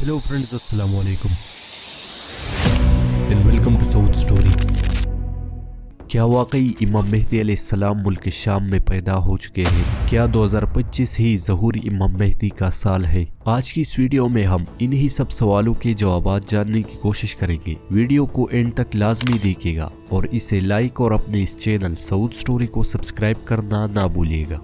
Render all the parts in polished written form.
Hello friends, Assalamu alaikum and welcome to South Story. کیا واقعی امام مہدی علیہ السلام ملک شام میں پیدا ہو چکے ہیں؟ کیا 2025 ہی ظہور امام مہدی کا سال ہے؟ آج کی اس ویڈیو میں ہم انہی سب سوالوں کے جوابات جاننے کی کوشش کریں گے۔ ویڈیو کو اینڈ تک لازمی دیکھیے گا اور اسے لائک اور اپنے اس چینل ساؤتھ سٹوری کو سبسکرائب کرنا نہ بھولیے گا۔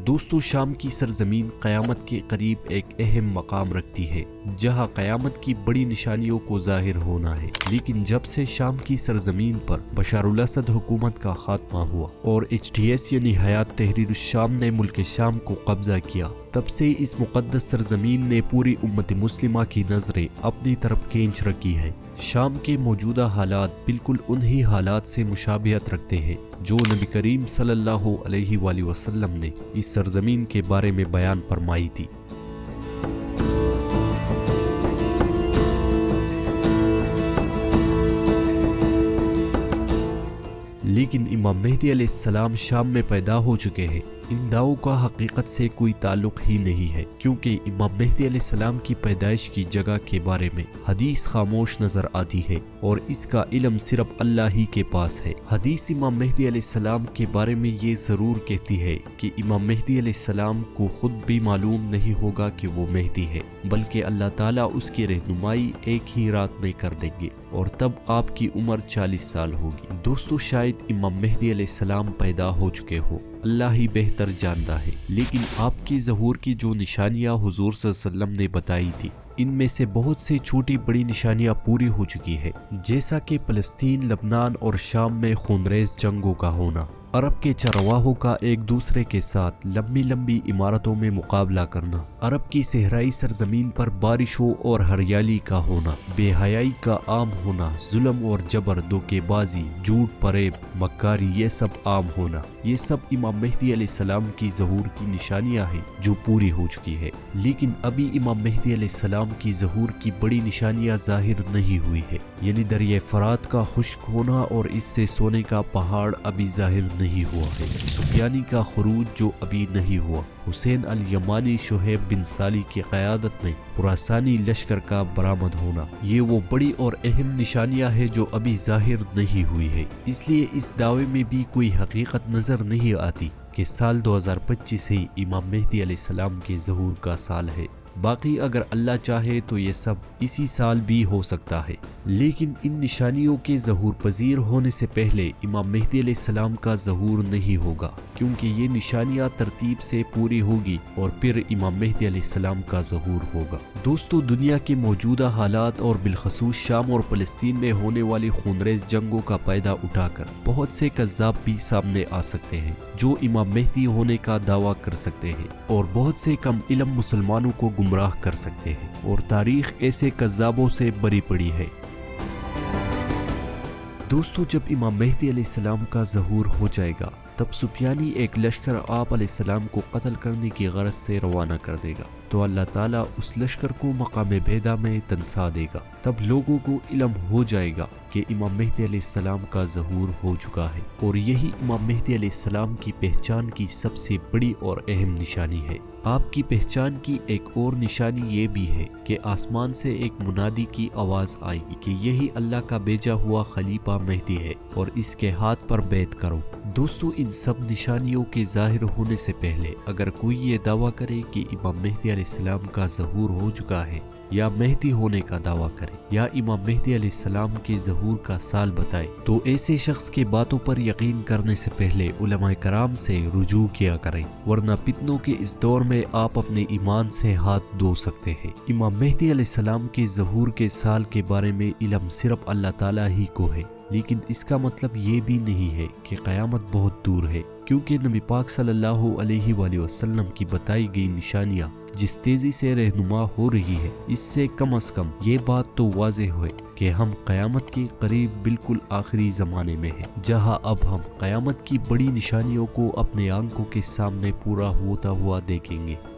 دوستو، شام کی سرزمین قیامت کے قریب ایک اہم مقام رکھتی ہے، جہاں قیامت کی بڑی نشانیوں کو ظاہر ہونا ہے۔ لیکن جب سے شام کی سرزمین پر بشار الاسد حکومت کا خاتمہ ہوا اور HTS یعنی حیات تحریر الشام نے ملک شام کو قبضہ کیا، تب سے اس مقدس سرزمین نے پوری امت مسلمہ کی نظریں اپنی طرف کھینچ رکھی ہے۔ شام کے موجودہ حالات بالکل انہی حالات سے مشابہت رکھتے ہیں جو نبی کریم صلی اللہ علیہ وآلہ وسلم نے اس سرزمین کے بارے میں بیان فرمائی تھی۔ لیکن امام مہدی علیہ السلام شام میں پیدا ہو چکے ہیں، ان دعووں کا حقیقت سے کوئی تعلق ہی نہیں ہے، کیونکہ امام مہدی علیہ السلام کی پیدائش کی جگہ کے بارے میں حدیث خاموش نظر آتی ہے اور اس کا علم صرف اللہ ہی کے پاس ہے۔ حدیث امام مہدی علیہ السلام کے بارے میں یہ ضرور کہتی ہے کہ امام مہدی علیہ السلام کو خود بھی معلوم نہیں ہوگا کہ وہ مہدی ہے، بلکہ اللہ تعالیٰ اس کی رہنمائی ایک ہی رات میں کر دیں گے اور تب آپ کی عمر 40 سال ہوگی۔ دوستو، شاید امام مہدی علیہ السلام پیدا ہو چکے ہو، اللہ ہی بہتر جانتا ہے، لیکن آپ کی ظہور کی جو نشانیاں حضور صلی اللہ علیہ وسلم نے بتائی تھی، ان میں سے بہت سے چھوٹی بڑی نشانیاں پوری ہو چکی ہے، جیسا کہ فلسطین، لبنان اور شام میں خونریز جنگوں کا ہونا، عرب کے چرواہوں کا ایک دوسرے کے ساتھ لمبی لمبی عمارتوں میں مقابلہ کرنا، عرب کی صحرائی سرزمین پر بارشوں اور ہریالی کا ہونا، بے حیائی کا عام ہونا، ظلم اور جبر، دھوکے بازی، جھوٹ، فریب، مکاری، یہ سب عام ہونا، یہ سب امام مہدی علیہ السلام کی ظہور کی نشانیاں ہیں جو پوری ہو چکی ہے۔ لیکن ابھی امام مہدی علیہ السلام کی ظہور کی بڑی نشانیاں ظاہر نہیں ہوئی ہے، یعنی دریائے فرات کا خشک ہونا اور اس سے سونے کا پہاڑ ابھی ظاہر نہیں ہوا ہے، سفیانی کا خروج جو ابھی نہیں ہوا، حسین الیمانی شہیب بن سالی کی قیادت میں خراسانی لشکر کا برآمد ہونا، یہ وہ بڑی اور اہم نشانیاں ہیں جو ابھی ظاہر نہیں ہوئی ہے۔ اس لیے اس دعوے میں بھی کوئی حقیقت نظر نہیں آتی کہ سال 2025 ہی امام مہدی علیہ السلام کے ظہور کا سال ہے۔ باقی اگر اللہ چاہے تو یہ سب اسی سال بھی ہو سکتا ہے، لیکن ان نشانیوں کے ظہور پذیر ہونے سے پہلے امام مہدی علیہ السلام کا ظہور نہیں ہوگا، کیونکہ یہ نشانیاں ترتیب سے پوری ہوگی اور پھر امام مہدی علیہ السلام کا ظہور ہوگا۔ دوستو، دنیا کے موجودہ حالات اور بالخصوص شام اور فلسطین میں ہونے والی خونریز جنگوں کا فائدہ اٹھا کر بہت سے کذاب بھی سامنے آ سکتے ہیں جو امام مہدی ہونے کا دعویٰ کر سکتے ہیں، اور بہت سے کم علم مسلمانوں کو گمراہ کر سکتے ہیں، اور تاریخ ایسے کذابوں سے بری پڑی ہے۔ دوستو، جب امام مہدی علیہ السلام کا ظہور ہو جائے گا، تب سفیانی ایک لشکر آپ علیہ السلام کو قتل کرنے کی غرض سے روانہ کر دے گا، تو اللہ تعالیٰ اس لشکر کو مقام بیدا میں دنسا دے گا۔ تب لوگوں کو علم ہو جائے گا کہ امام مہدی علیہ السلام کا ظہور ہو چکا ہے، اور یہی امام مہدی علیہ السلام کی پہچان کی سب سے بڑی اور اہم نشانی ہے۔ آپ کی پہچان کی ایک اور نشانی یہ بھی ہے کہ آسمان سے ایک منادی کی آواز آئے گی کہ یہی اللہ کا بھیجا ہوا خلیفہ مہدی ہے اور اس کے ہاتھ پر بیعت کرو۔ دوستو، ان سب نشانیوں کے ظاہر ہونے سے پہلے اگر کوئی یہ دعویٰ کرے کہ امام مہدی علیہ السلام کا ظہور ہو چکا ہے، یا مہدی ہونے کا دعویٰ کرے، یا امام مہدی علیہ السلام کے ظہور کا سال بتائے، تو ایسے شخص کے باتوں پر یقین کرنے سے پہلے علماء کرام سے رجوع کیا کریں، ورنہ فتنوں کے اس دور میں آپ اپنے ایمان سے ہاتھ دھو سکتے ہیں۔ امام مہدی علیہ السلام کے ظہور کے سال کے بارے میں علم صرف اللہ تعالیٰ ہی کو ہے، لیکن اس کا مطلب یہ بھی نہیں ہے کہ قیامت بہت دور ہے، کیونکہ نبی پاک صلی اللہ علیہ وآلہ وسلم کی بتائی گئی نشانیاں جس تیزی سے رہنما ہو رہی ہے، اس سے کم از کم یہ بات تو واضح ہوئے کہ ہم قیامت کے قریب بالکل آخری زمانے میں ہیں، جہاں اب ہم قیامت کی بڑی نشانیوں کو اپنے آنکھوں کے سامنے پورا ہوتا ہوا دیکھیں گے۔